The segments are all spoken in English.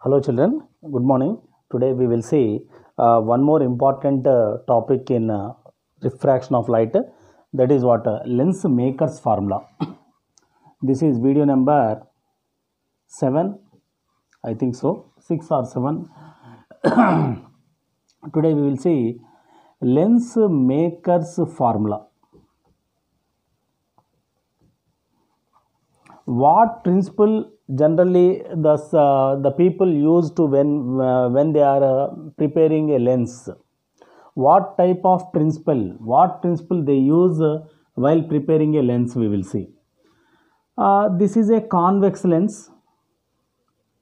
Hello children, good morning. Today we will see one more important topic in refraction of light, that is what lens maker's formula. This is video number 7, I think so, 6 or 7. Today we will see lens maker's formula. What principle generally the people use to when they are preparing a lens? What type of principle? What principle they use while preparing a lens? We will see. This is a convex lens.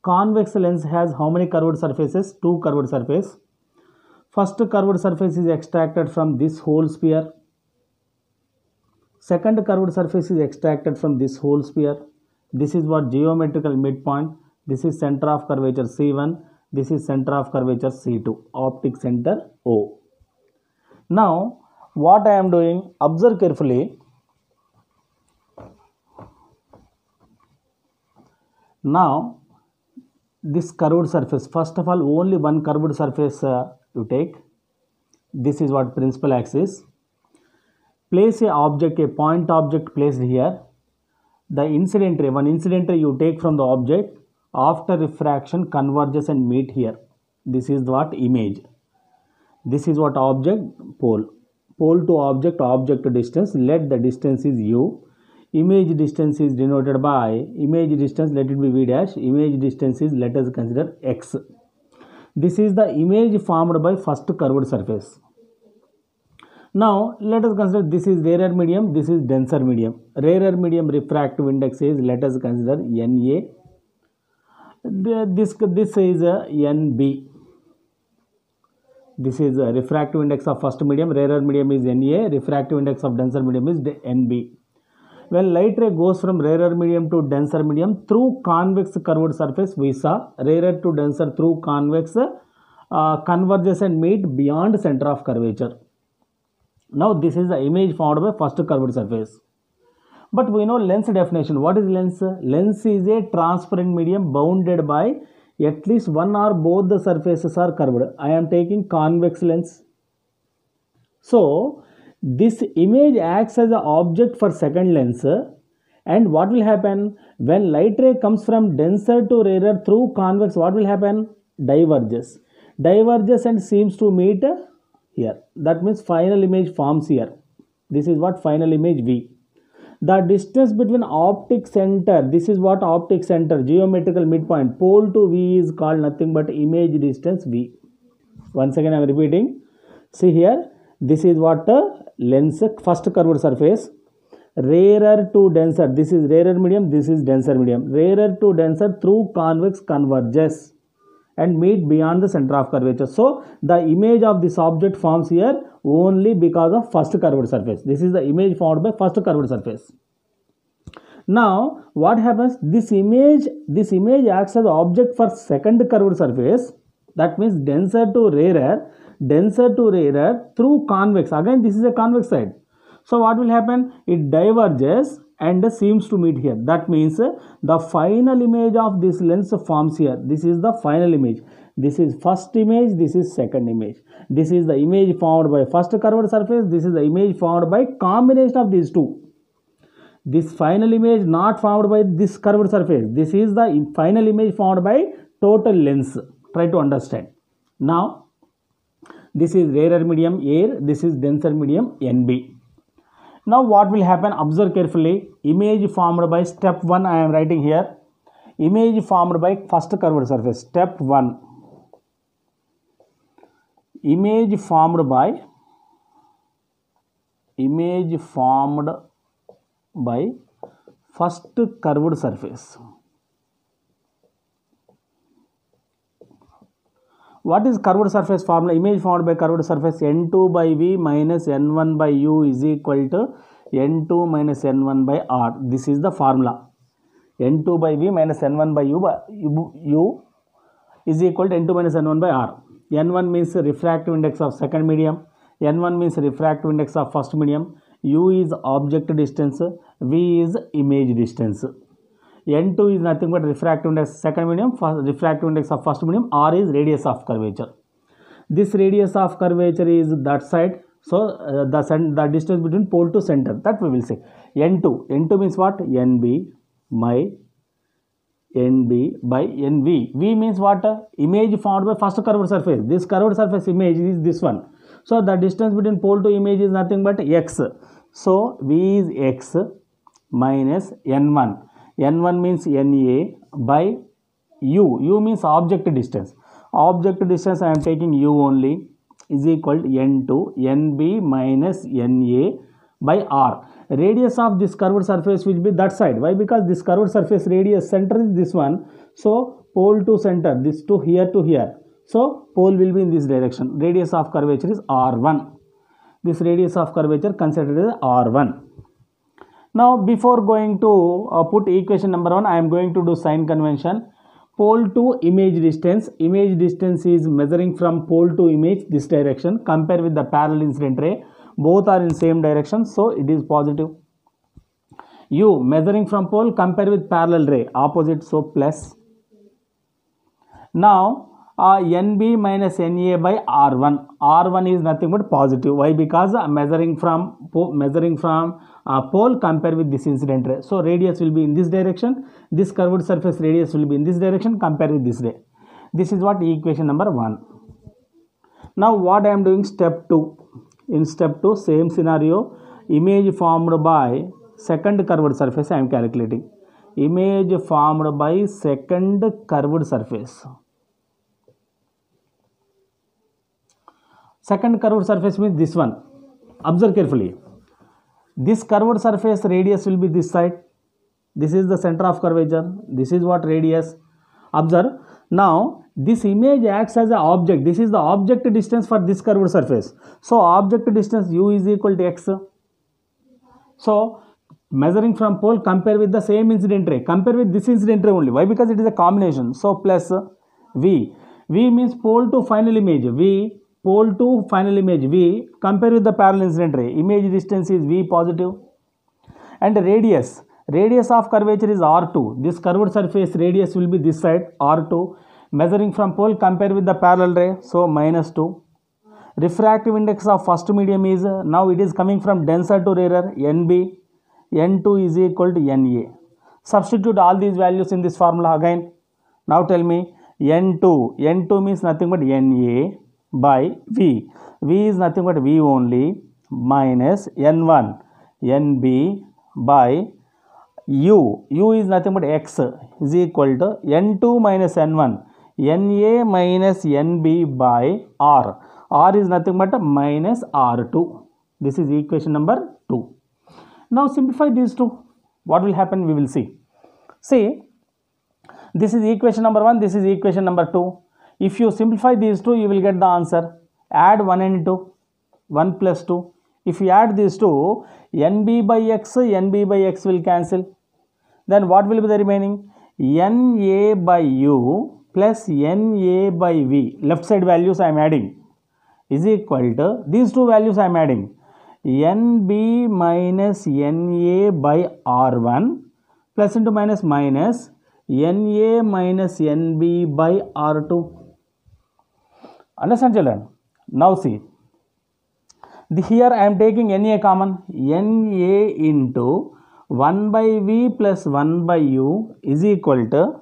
Convex lens has how many curved surfaces? Two curved surfaces. First curved surface is extracted from this whole sphere. Second curved surface is extracted from this whole sphere. This is what geometrical midpoint. This is center of curvature C1. This is center of curvature C2. Optic center O. Now, what I am doing? Observe carefully. Now, this curved surface. First of all, only one curved surface you take. This is what principal axis. Place a object, a point object placed here. The incident ray, one incident ray you take from the object, after refraction converges and meet here. This is what image. This is what object, pole. Pole to object, object distance, let the distance is u. Image distance is denoted by, image distance let it be v dash, image distance is, let us consider x. This is the image formed by first curved surface. Now, let us consider this is rarer medium, this is denser medium. Rarer medium refractive index is, let us consider Na. This is Nb. This is a refractive index of first medium, rarer medium is Na, refractive index of denser medium is Nb. When light ray goes from rarer medium to denser medium through convex curved surface, we saw rarer to denser through convex converges and meet beyond center of curvature. Now, this is the image formed by first curved surface. But we know lens definition. What is lens? Lens is a transparent medium bounded by at least one or both the surfaces are curved. I am taking convex lens. So, this image acts as an object for second lens. And what will happen? When light ray comes from denser to rarer through convex, what will happen? Diverges. Diverges and seems to meet here. That means final image forms here. This is what final image V. The distance between optic center, this is what optic center, geometrical midpoint, pole to V is called nothing but image distance V. Once again I am repeating. See here, this is what lens, first curved surface. Rarer to denser, this is rarer medium, this is denser medium. Rarer to denser through convex converges and meet beyond the center of curvature. So, the image of this object forms here only because of first curved surface. This is the image formed by first curved surface. Now, what happens? This image acts as object for second curved surface. That means denser to rarer through convex. Again, this is a convex side. So, what will happen? It diverges and seems to meet here. That means the final image of this lens forms here. This is the final image. This is first image, this is second image. This is the image formed by first curved surface. This is the image formed by combination of these two. This final image not formed by this curved surface. This is the final image formed by total lens. Try to understand. Now, this is rarer medium air. This is denser medium Nb. Now, what will happen? Observe carefully. Image formed by step 1, I am writing here. Image formed by first curved surface. Step 1. Image formed by first curved surface. What is curved surface formula? Image formed by curved surface N2 by V minus N1 by U is equal to N2 minus N1 by R. This is the formula. N2 by V minus N1 by U is equal to N2 minus N1 by R. N1 means refractive index of second medium. N1 means refractive index of first medium. U is object distance. V is image distance. N2 is nothing but refractive index second medium, refractive index of first medium. R is radius of curvature. This radius of curvature is that side. So the distance between pole to center, that we will say. N2 means what? NB by NB by NV. V means what? Image formed by first curved surface. This curved surface image is this one. So the distance between pole to image is nothing but x. So V is x minus N1. N1 means NA by U. U means object distance. Object distance I am taking U only is equal to N2 NB minus NA by R. Radius of this curved surface will be that side. Why? Because this curved surface radius center is this one. So pole to center, this to here to here. So pole will be in this direction. Radius of curvature is R1. This radius of curvature considered as R1. Now before going to put equation number 1, I am going to do sign convention. Pole to image distance. Image distance is measuring from pole to image this direction. Compare with the parallel incident ray. Both are in same direction, so it is positive. U measuring from pole, compare with parallel ray, opposite, so plus. Now NB minus NA by R1. R1 is nothing but positive. Why? Because measuring from pole compare with this incident ray. So radius will be in this direction. This curved surface radius will be in this direction. Compare with this ray. This is what equation number 1. Now what I am doing, step 2. In step 2, same scenario. Image formed by second curved surface I am calculating. Image formed by second curved surface. Second curved surface means this one. Observe carefully. This curved surface radius will be this side. This is the center of curvature. This is what radius. Observe. Now this image acts as an object. This is the object distance for this curved surface. So object distance U is equal to x. So measuring from pole, compare with the same incident ray. Compare with this incident ray only. Why? Because it is a combination. So plus V. V means pole to final image. V. Pole to final image V. Compare with the parallel incident ray. Image distance is V positive. And radius. Radius of curvature is R2. This curved surface radius will be this side, R2. Measuring from pole, compare with the parallel ray, so minus 2. Refractive index of first medium is, now it is coming from denser to rarer, NB. N2 is equal to NA. Substitute all these values in this formula again. Now tell me, N2. N2 means nothing but NA by V. V is nothing but V only, minus N1. NB by U. U is nothing but X is equal to N2 minus N1. NA minus NB by R. R is nothing but minus R2. This is equation number 2. Now simplify these two. What will happen? We will see. See, this is equation number 1. This is equation number 2. If you simplify these two, you will get the answer. Add 1 and 2. 1 plus 2. If you add these two, NB by X will cancel. Then what will be the remaining? NA by U plus NA by V. Left side values I am adding is equal to these two values I am adding. NB minus NA by R1 plus into minus minus NA minus NB by R2. Understand, children? Now see. Here I am taking NA common. NA into 1 by V plus 1 by U is equal to,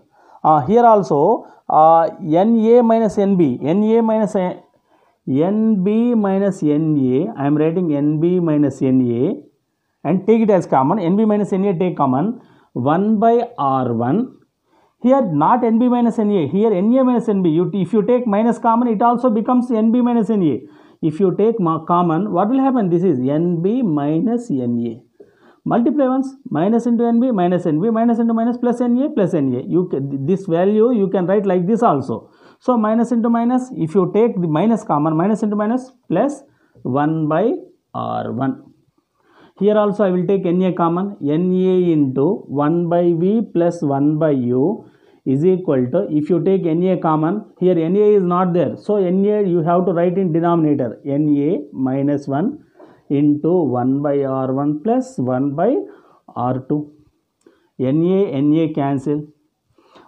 here also NA minus NB, NB minus NA, I am writing NB minus NA and take it as common. NB minus NA take common, 1 by R1. Here not NB minus NA, here NA minus NB. If you take minus common, it also becomes NB minus NA. If you take common, what will happen? This is NB minus NA. Multiply once, minus into NB, minus NB, minus into minus, plus NA, plus NA. This value you can write like this also. So minus into minus, if you take the minus common, minus into minus, plus 1 by R1. Here also I will take NA common, NA into 1 by V plus 1 by U is equal to, if you take NA common, here NA is not there. So NA you have to write in denominator, NA minus 1 into 1 by R1 plus 1 by R2. Na cancel.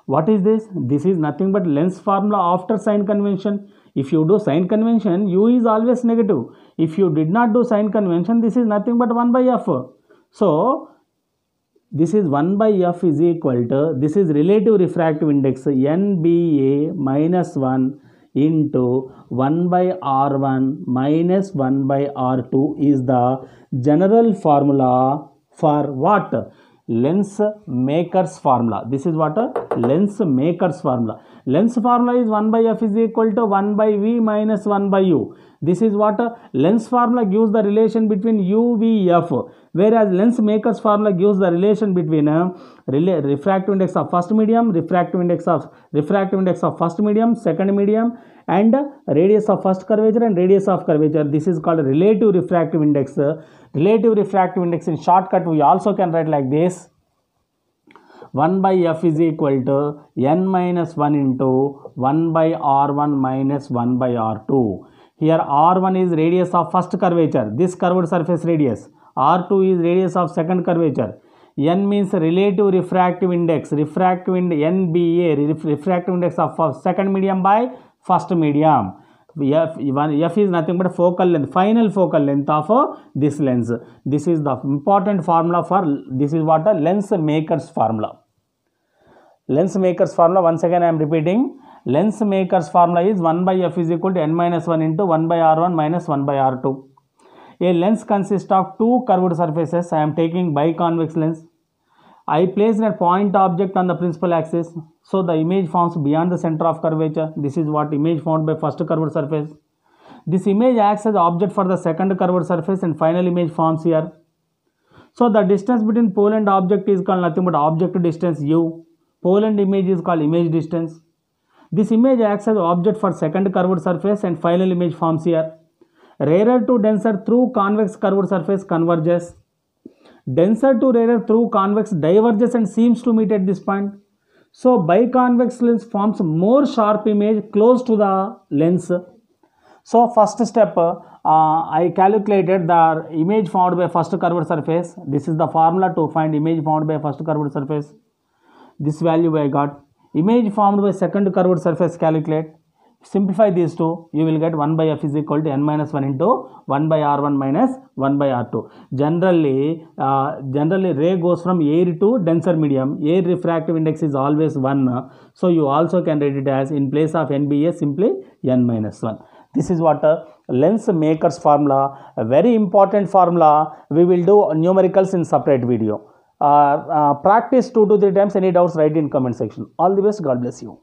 What is this? This is nothing but Lenz's formula after sign convention. If you do sign convention, U is always negative. If you did not do sign convention, this is nothing but 1 by F. So this is 1 by F is equal to, this is relative refractive index NBA minus 1 into 1 by R1 minus 1 by R2 is the general formula for what? Lenz maker's formula. This is what? Lenz maker's formula. Lenz formula is 1 by F is equal to 1 by V minus 1 by U. This is what? Lenz formula gives the relation between U, V, F. Whereas Lenz maker's formula gives the relation between refractive index of first medium, refractive index of first medium, second medium, and radius of first curvature and radius of curvature. This is called relative refractive index. Relative refractive index in shortcut we also can write like this: 1 by F is equal to n minus 1 into 1 by R1 minus 1 by R2. Here R1 is radius of first curvature, this curved surface radius. R2 is radius of second curvature. N means relative refractive index, NBA, refractive index of second medium by first medium. F is nothing but focal length, final focal length of this lens. This is the important formula for, this is what a Lenz maker's formula. Lenz maker's formula, once again I am repeating, Lenz maker's formula is 1 by F is equal to n minus 1 into 1 by R1 minus 1 by R2. A lens consists of two curved surfaces. I am taking biconvex lens. I place a point object on the principal axis, so the image forms beyond the center of curvature. This is what image formed by first curved surface. This image acts as object for the second curved surface and final image forms here. So the distance between pole and object is called nothing but object distance U. Pole and image is called image distance. This image acts as object for second curved surface and final image forms here. Rarer to denser through convex curved surface converges. Denser to rarer through convex diverges and seems to meet at this point. So biconvex lens forms more sharp image close to the lens. So first step, I calculated the image formed by first curved surface. This is the formula to find image formed by first curved surface. This value I got. Image formed by second curved surface calculate. Simplify these two, you will get 1 by F is equal to n minus 1 into 1 by R1 minus 1 by R2. Generally ray goes from air to denser medium. Air refractive index is always 1. So you also can write it as, in place of NBA, simply n minus 1. This is what Lenz maker's formula, a very important formula. We will do numericals in separate video. Practice 2 to 3 times. Any doubts, write in comment section. All the best. God bless you.